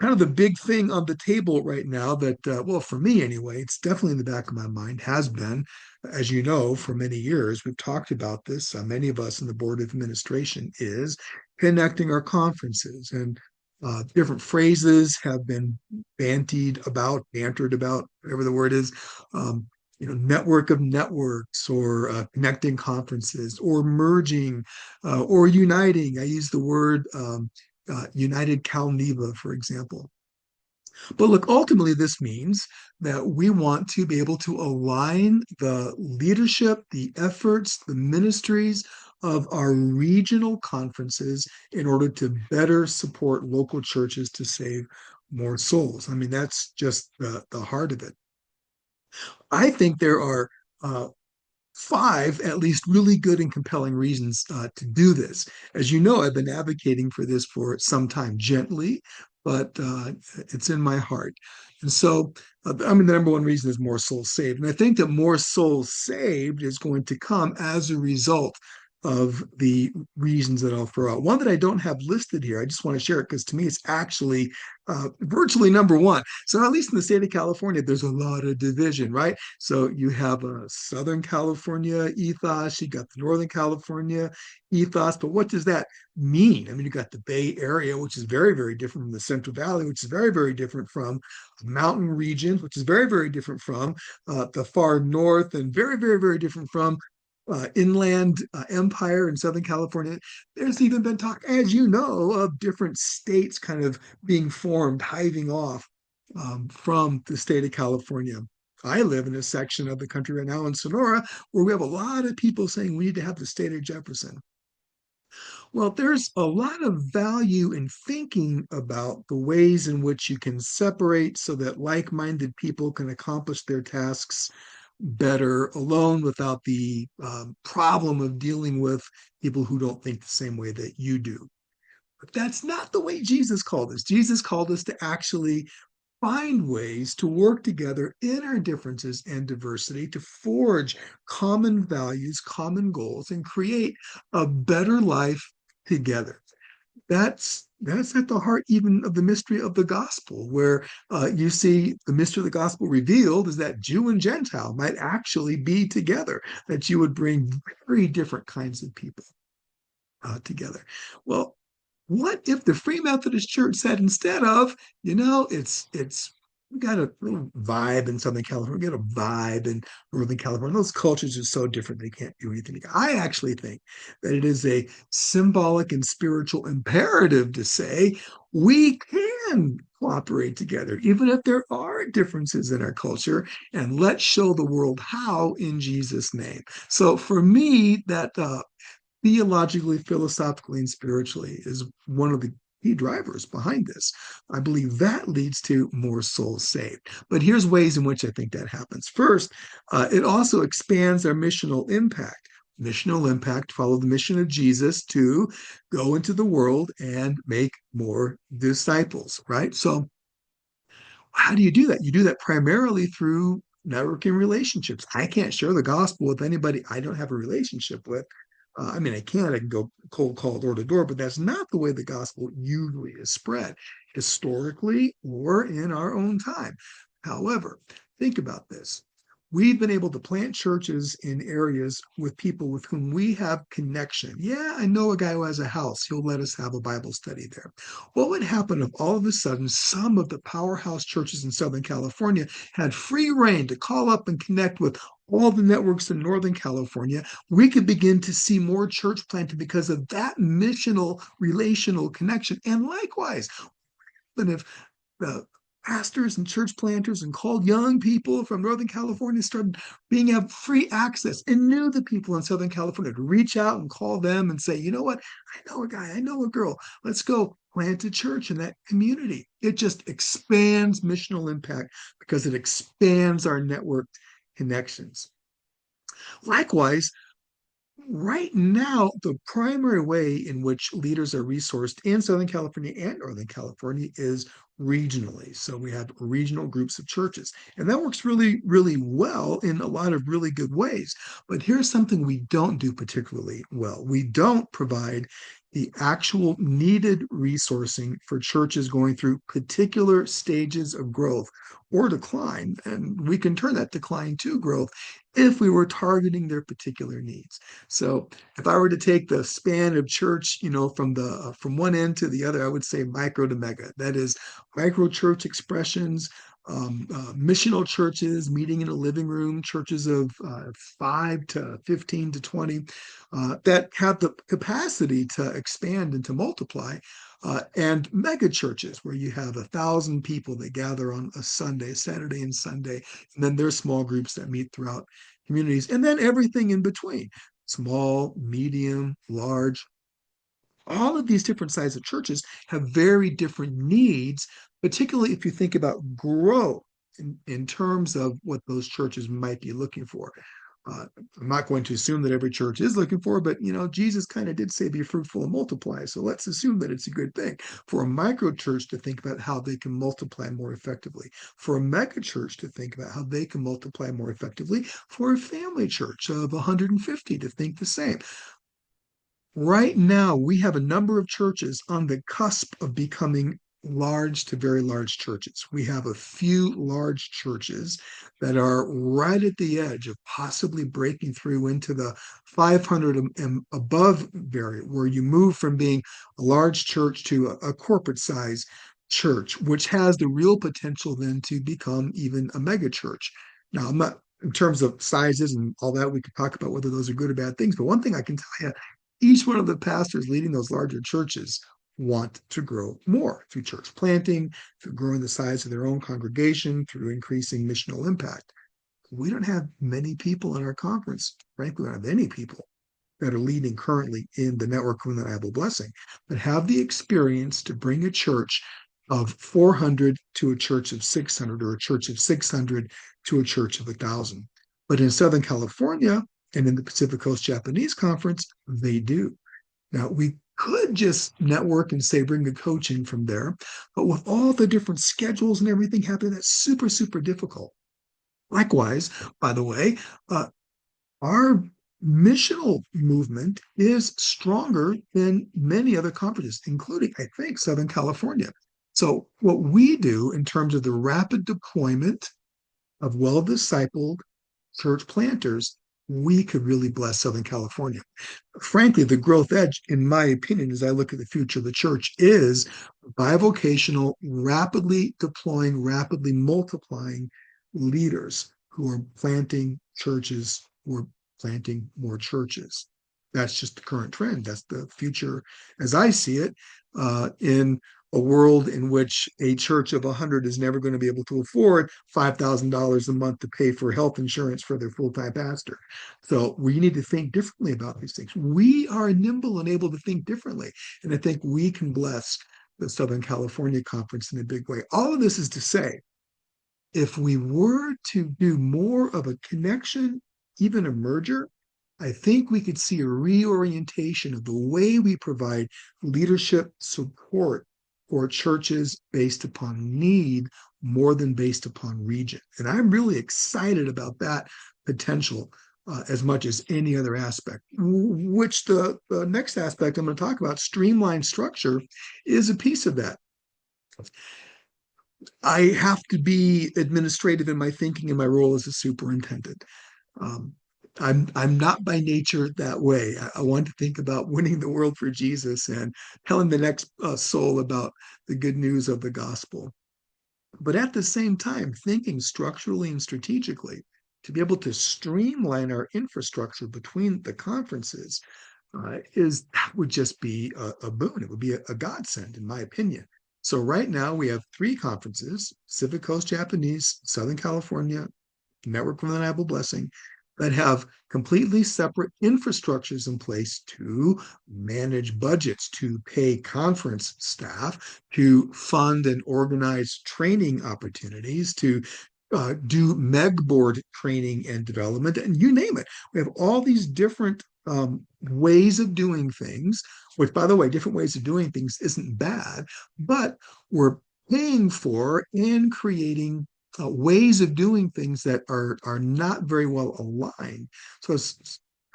kind of the big thing on the table right now that, well, for me anyway, it's definitely in the back of my mind, has been, as you know, for many years. We've talked about this, many of us in the board of administration, is connecting our conferences. And different phrases have been bantered about, whatever the word is. Um, network of networks, or connecting conferences, or merging, or uniting. I use the word United CalNeva, for example. But look, ultimately, this means that we want to be able to align the leadership, the efforts, the ministries of our regional conferences in order to better support local churches to save more souls. I mean, that's just the heart of it. I think there are uh, five at least really good and compelling reasons to do this. As you know, I've been advocating for this for some time, gently, but it's in my heart. And so, I mean, the number one reason is more souls saved. And I think that more souls saved is going to come as a result of the reasons that I'll throw out. One that I don't have listed here, I just want to share it because to me it's actually virtually number one. So, at least in the state of California, there's a lot of division, right? So you have a Southern California ethos, you got the Northern California ethos, but what does that mean? I mean, you got the Bay Area, which is very, very different from the Central Valley, which is very, very different from mountain regions, which is very, very different from the far north, and very, very, very different from inland empire in Southern California. There's even been talk, as you know, of different states kind of being formed, hiving off from the state of California. I live in a section of the country right now in Sonora where we have a lot of people saying we need to have the state of Jefferson. Well, there's a lot of value in thinking about the ways in which you can separate so that like minded people can accomplish their tasks better alone without the problem of dealing with people who don't think the same way that you do. But that's not the way Jesus called us. Jesus called us to actually find ways to work together in our differences and diversity to forge common values, common goals, and create a better life together. That's at the heart even of the mystery of the gospel, where you see the mystery of the gospel revealed is that Jew and Gentile might actually be together, that you would bring very different kinds of people together. Well, what if the Free Methodist Church said, instead of, it's we got a little vibe in Southern California, we got a vibe in Northern California. Those cultures are so different they can't do anything together. I actually think that it is a symbolic and spiritual imperative to say we can cooperate together, even if there are differences in our culture, and let's show the world how in Jesus' name. So for me, that theologically, philosophically, and spiritually is one of the key drivers behind this. I believe that leads to more souls saved. But here's ways in which I think that happens. First, it also expands our missional impact. Missional impact, follow the mission of Jesus to go into the world and make more disciples, right? So, how do you do that? You do that primarily through networking relationships. I can't share the gospel with anybody I don't have a relationship with. I mean, I can go cold call door to door, but that's not the way the gospel usually is spread, historically or in our own time. However, think about this. We've been able to plant churches in areas with people with whom we have connection. Yeah, I know a guy who has a house. He'll let us have a Bible study there. What would happen if all of a sudden some of the powerhouse churches in Southern California had free reign to call up and connect with all the networks in Northern California? We could begin to see more church planted because of that missional relational connection. And likewise, and if the pastors and church planters and called young people from Northern California started being have free access and knew the people in Southern California to reach out and call them and say, you know what, I know a guy, I know a girl, let's go plant a church in that community. It just expands missional impact because it expands our network connections. Likewise, right now, the primary way in which leaders are resourced in Southern California and Northern California is regionally. So we have regional groups of churches, and that works really, really well in a lot of really good ways. But here's something we don't do particularly well. We don't provide the actual needed resourcing for churches going through particular stages of growth or decline. And we can turn that decline to growth if we were targeting their particular needs. So if I were to take the span of church, from the from one end to the other, I would say micro to mega. That is micro church expressions, missional churches, meeting in a living room, churches of 5 to 15 to 20 that have the capacity to expand and to multiply, and mega churches where you have 1,000 people that gather on a Sunday, Saturday and Sunday, and then there's small groups that meet throughout communities, and then everything in between, small, medium, large. All of these different sizes of churches have very different needs, particularly if you think about growth in terms of what those churches might be looking for. I'm not going to assume that every church is looking for, but Jesus kind of did say, "Be fruitful and multiply." So let's assume that it's a good thing for a micro church to think about how they can multiply more effectively, for a mega church to think about how they can multiply more effectively, for a family church of 150 to think the same. Right now, we have a number of churches on the cusp of becoming large to very large churches. We have a few large churches that are right at the edge of possibly breaking through into the 500 and above variant, where you move from being a large church to a corporate size church, which has the real potential then to become even a mega church. Now, I'm not in terms of sizes and all that, we could talk about whether those are good or bad things. But one thing I can tell you, each one of the pastors leading those larger churches want to grow more through church planting, through growing the size of their own congregation, through increasing missional impact. We don't have many people in our conference. Frankly, we don't have any people that are leading currently in the network of undeniable blessing, but have the experience to bring a church of 400 to a church of 600, or a church of 600 to a church of 1,000. But in Southern California and in the Pacific Coast Japanese Conference, they do. Now, we could just network and say bring a coach in from there, but with all the different schedules and everything happening, that's super, super difficult. Likewise, by the way, our missional movement is stronger than many other conferences, including, I think, Southern California. So, what we do in terms of the rapid deployment of well discipled church planters, we could really bless Southern California. Frankly, the growth edge, in my opinion, as I look at the future of the church, is bivocational, rapidly deploying, rapidly multiplying leaders who are planting churches, who are planting more churches. That's just the current trend. That's the future, as I see it, in a world in which a church of 100 is never going to be able to afford $5,000 a month to pay for health insurance for their full-time pastor. So we need to think differently about these things. We are nimble and able to think differently. And I think we can bless the Southern California Conference in a big way. All of this is to say, if we were to do more of a connection, even a merger, I think we could see a reorientation of the way we provide leadership support for churches based upon need more than based upon region. And I'm really excited about that potential as much as any other aspect, which the next aspect I'm going to talk about, streamlined structure, is a piece of that. I have to be administrative in my thinking in my role as a superintendent. Um, I'm not by nature that way. I want to think about winning the world for Jesus and telling the next soul about the good news of the gospel. But at the same time, thinking structurally and strategically to be able to streamline our infrastructure between the conferences that would just be a boon. It would be a godsend, in my opinion. So right now we have three conferences: Pacific Coast Japanese, Southern California, Network of Undeniable Blessing, that have completely separate infrastructures in place to manage budgets, to pay conference staff, to fund and organize training opportunities, to do MEG board training and development, and you name it. We have all these different ways of doing things, which, by the way, different ways of doing things isn't bad, but we're paying for and creating ways of doing things that are not very well aligned. So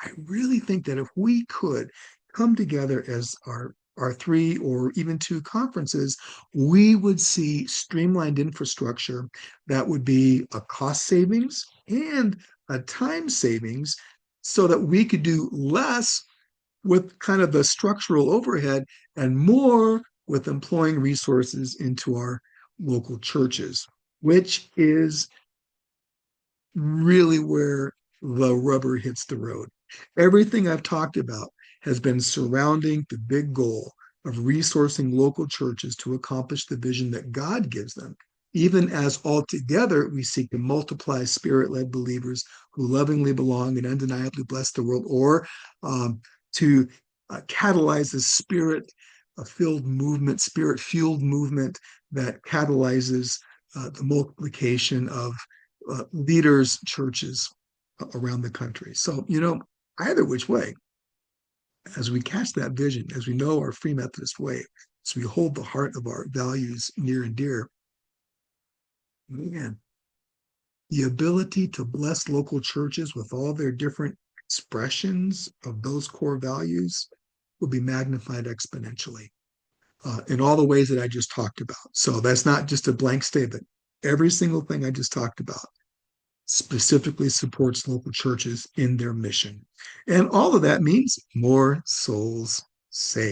I really think that if we could come together as our three or even two conferences, we would see streamlined infrastructure that would be a cost savings and a time savings so that we could do less with kind of the structural overhead and more with employing resources into our local churches, which is really where the rubber hits the road. Everything I've talked about has been surrounding the big goal of resourcing local churches to accomplish the vision that God gives them, even as altogether we seek to multiply spirit led believers who lovingly belong and undeniably bless the world, or to catalyze the spirit filled movement, spirit fueled movement that catalyzes the multiplication of leaders, churches around the country. So, either which way, as we catch that vision, as we know our Free Methodist way, as we hold the heart of our values near and dear, man, the ability to bless local churches with all their different expressions of those core values will be magnified exponentially in all the ways that I just talked about. So that's not just a blank statement. Every single thing I just talked about specifically supports local churches in their mission. And all of that means more souls saved.